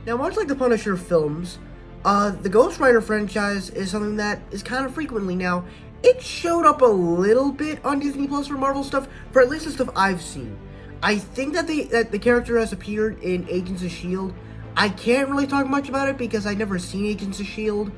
Now, much like the Punisher films, the Ghost Rider franchise is something that is kind of frequently now. It showed up a little bit on Disney Plus for Marvel stuff, for at least the stuff I've seen. I think that the character has appeared in Agents of S.H.I.E.L.D. I can't really talk much about it because I've never seen Agents of S.H.I.E.L.D.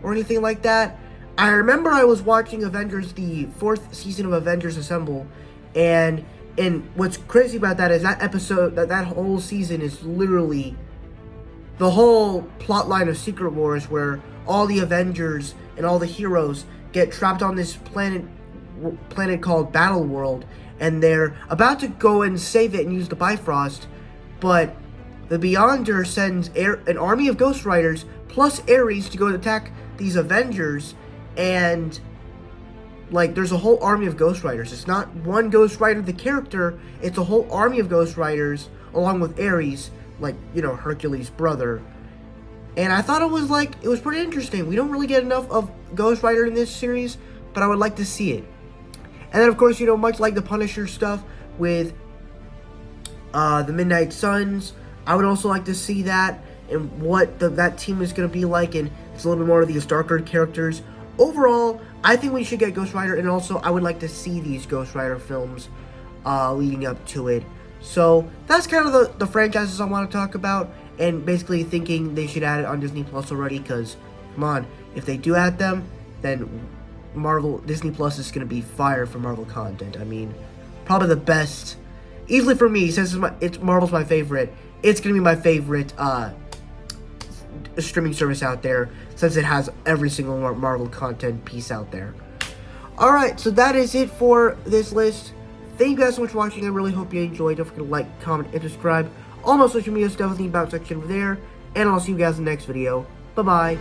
or anything like that. I remember I was watching Avengers, the 4th season of Avengers Assemble, and what's crazy about that is that episode, that whole season is literally the whole plot line of Secret Wars, where all the Avengers and all the heroes get trapped on this planet called Battle World, and they're about to go and save it and use the Bifrost, but the Beyonder sends an army of Ghost Riders plus Ares to go attack these Avengers, and like there's a whole army of Ghost Riders. It's not one Ghost Rider the character, it's a whole army of Ghost Riders along with Ares, like, you know, Hercules' brother. And I thought it was pretty interesting. We don't really get enough of Ghost Rider in this series, but I would like to see it. And then, of course, you know, much like the Punisher stuff with the Midnight Suns, I would also like to see that and what that team is going to be like, and it's a little bit more of these darker characters. Overall, I think we should get Ghost Rider, and also I would like to see these Ghost Rider films leading up to it. So that's kind of the franchises I want to talk about, and basically thinking they should add it on Disney Plus already, because, come on, if they do add them, then Disney Plus is going to be fire for Marvel content. I mean, probably the best, easily for me, since Marvel's my favorite, it's going to be my favorite streaming service out there, since it has every single Marvel content piece out there. Alright, so that is it for this list. Thank you guys so much for watching. I really hope you enjoyed. Don't forget to like, comment, and subscribe. All my social media stuff in the about section over there. And I'll see you guys in the next video. Bye-bye.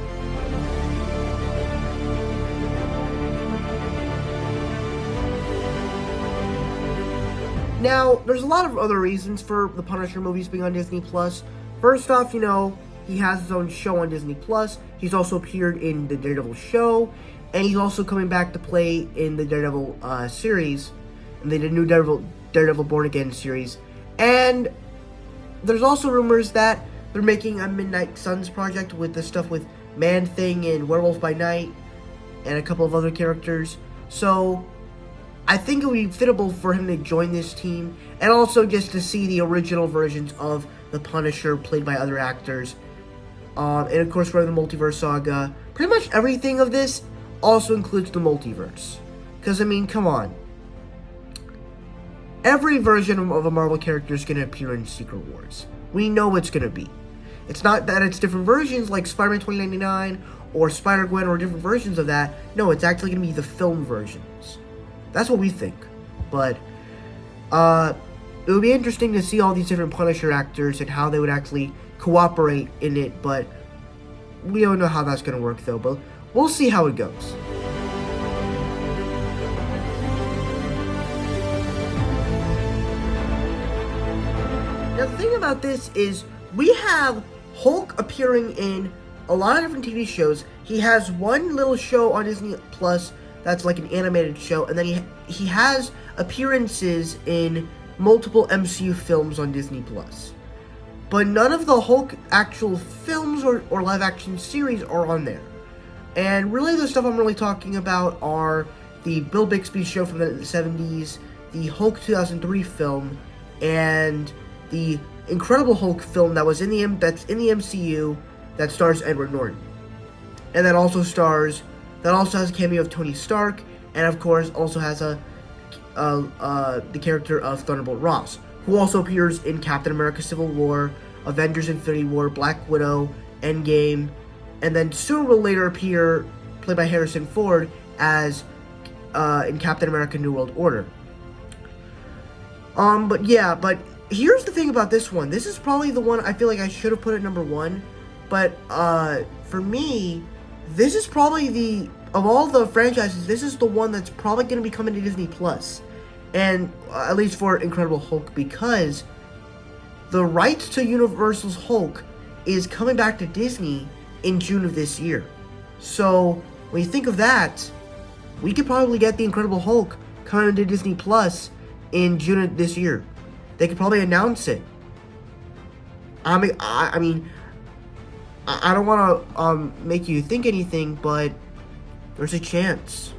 Now, there's a lot of other reasons for the Punisher movies being on Disney Plus. First off, you know, he has his own show on Disney Plus. He's also appeared in the Daredevil show. And he's also coming back to play in the Daredevil series. And they did a new Daredevil Born Again series. And there's also rumors that they're making a Midnight Suns project with the stuff with Man-Thing and Werewolf by Night and a couple of other characters. So I think it would be fittable for him to join this team, and also just to see the original versions of the Punisher played by other actors. And of course, we're in the Multiverse Saga. Pretty much everything of this also includes the multiverse. Because, I mean, come on. Every version of a Marvel character is going to appear in Secret Wars. We know it's going to be. It's not that it's different versions like Spider-Man 2099 or Spider-Gwen or different versions of that. No, it's actually going to be the film versions. That's what we think. But it would be interesting to see all these different Punisher actors and how they would actually cooperate in it. But we don't know how that's going to work, though. But we'll see how it goes. Now, the thing about this is we have Hulk appearing in a lot of different TV shows. He has one little show on Disney Plus that's like an animated show, and then he has appearances in multiple MCU films on Disney Plus. But none of the Hulk actual films or live action series are on there. And really the stuff I'm really talking about are the Bill Bixby show from the 70s, the Hulk 2003 film, and the Incredible Hulk film that was in the MCU that stars Edward Norton, and that also has a cameo of Tony Stark, and of course also has the character of Thunderbolt Ross, who also appears in Captain America: Civil War, Avengers: Infinity War, Black Widow, Endgame, and then soon will later appear, played by Harrison Ford, as in Captain America: New World Order. But here's the thing about this one. This is probably the one I feel like I should have put at number 1, but for me, this is probably of all the franchises, this is the one that's probably going to be coming to Disney Plus, and at least for Incredible Hulk, because the rights to Universal's Hulk is coming back to Disney in June of this year. So when you think of that, we could probably get the Incredible Hulk coming to Disney Plus in June of this year. They could probably announce it. I mean, I don't want to make you think anything, but there's a chance.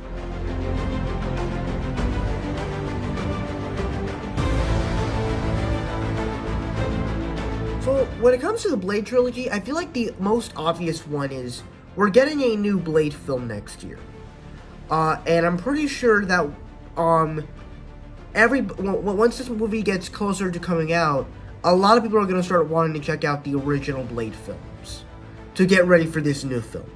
So when it comes to the Blade trilogy, I feel like the most obvious one is we're getting a new Blade film next year. And I'm pretty sure that once this movie gets closer to coming out, a lot of people are going to start wanting to check out the original Blade films to get ready for this new film.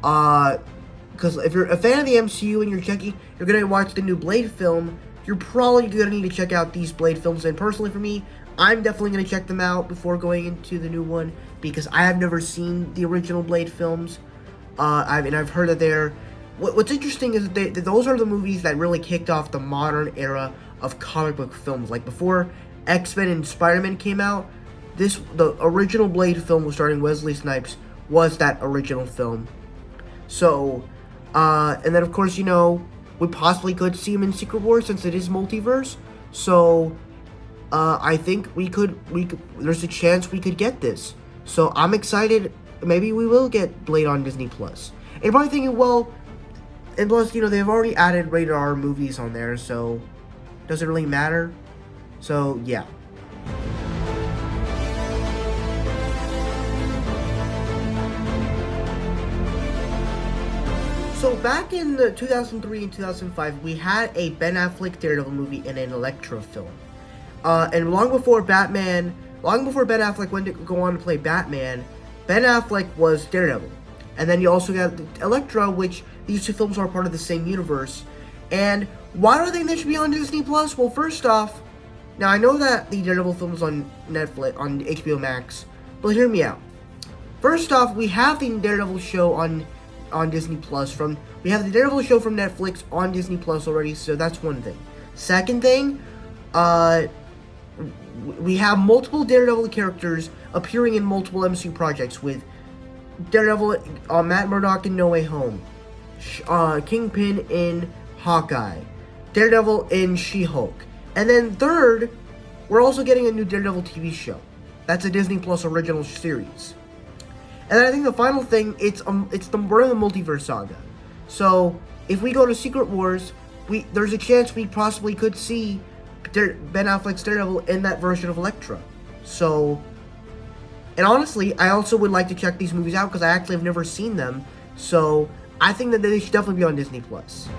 Because if you're a fan of the MCU and you're going to watch the new Blade film, you're probably going to need to check out these Blade films. And personally for me, I'm definitely going to check them out before going into the new one, because I have never seen the original Blade films. I've heard that they're... What's interesting is that those are the movies that really kicked off the modern era of comic book films. Like before X-Men and Spider-Man came out, the original Blade film was starring Wesley Snipes was that original film. So, and then of course, we possibly could see him in Secret Wars since it is multiverse. So, I think we could, there's a chance we could get this. So I'm excited. Maybe we will get Blade on Disney Plus. And you're probably thinking, well, and plus, they've already added rated R movies on there, so does it really matter? So, yeah. So, back in the 2003 and 2005, we had a Ben Affleck Daredevil movie and an Elektra film. And long before Ben Affleck went to go on to play Batman, Ben Affleck was Daredevil. And then you also got Elektra, which these two films are part of the same universe. And why do I think they should be on Disney Plus? Well, first off, now I know that the Daredevil film's on Netflix, on HBO Max, but hear me out. First off, we have the Daredevil show on Disney Plus. We have the Daredevil show from Netflix on Disney Plus already, so that's one thing. Second thing, we have multiple Daredevil characters appearing in multiple MCU projects with Daredevil, Matt Murdock in No Way Home, Kingpin in Hawkeye, Daredevil in She-Hulk, and then third, we're also getting a new Daredevil TV show. That's a Disney Plus original series. And then I think the final thing, we're in the multiverse saga. So if we go to Secret Wars, there's a chance we possibly could see Ben Affleck's Daredevil in that version of Elektra. So, and honestly, I also would like to check these movies out because I actually have never seen them. So I think that they should definitely be on Disney Plus.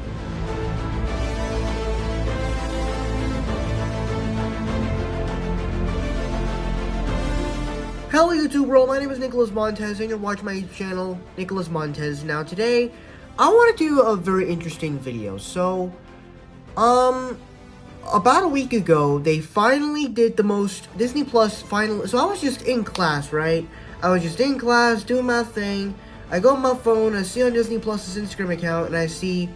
Hello YouTube world, my name is Nicholas Montez and you're watching my channel, Nicholas Montez. Now today, I want to do a very interesting video. So, about a week ago, they finally did the most Disney Plus finally. So I was just in class, right? I was just in class, doing my thing. I go on my phone, I see on Disney Plus's Instagram account, and I see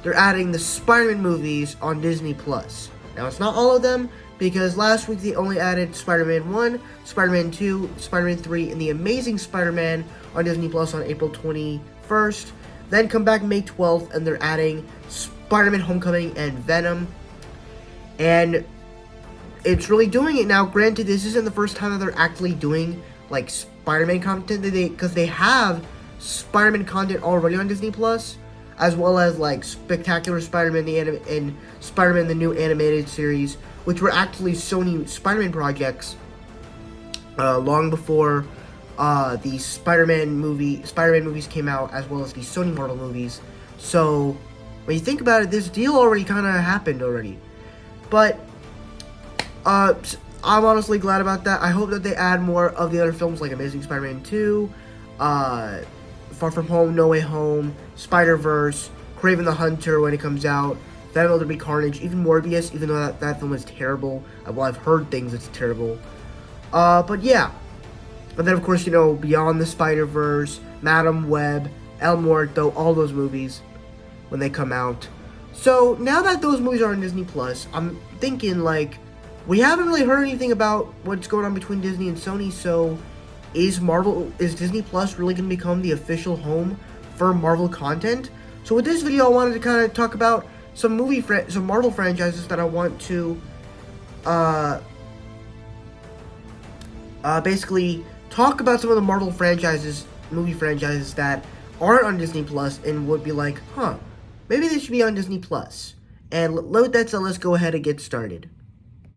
they're adding the Spider-Man movies on Disney Plus. Now, it's not all of them, because last week they only added Spider-Man 1, Spider-Man 2, Spider-Man 3, and The Amazing Spider-Man on Disney Plus on April 21st. Then come back May 12th, and they're adding Spider-Man Homecoming and Venom. And it's really doing it now. Granted, this isn't the first time that they're actually doing, like, Spider-Man content, because they have Spider-Man content already on Disney Plus, as well as, like, Spectacular Spider-Man and Spider-Man the new animated series, which were actually Sony Spider-Man projects long before the Spider-Man movies came out, as well as the Sony Marvel movies. So when you think about it, this deal already kind of happened already. But I'm honestly glad about that. I hope that they add more of the other films like Amazing Spider-Man 2, Far From Home, No Way Home, Spider-Verse, Kraven the Hunter when it comes out, Venom to be Carnage, even Morbius, even though that film is terrible. Well, I've heard things it's terrible. But yeah. And then, of course, Beyond the Spider-Verse, Madam Web, El Muerto, all those movies when they come out. So, now that those movies are on Disney+, I'm thinking, we haven't really heard anything about what's going on between Disney and Sony, so is Disney Plus really going to become the official home for Marvel content? So with this video, I wanted to kind of talk about some Marvel franchises that I want to basically talk about some of the Marvel movie franchises that aren't on Disney Plus and would be like, maybe they should be on Disney Plus. And with that said, let's go ahead and get started.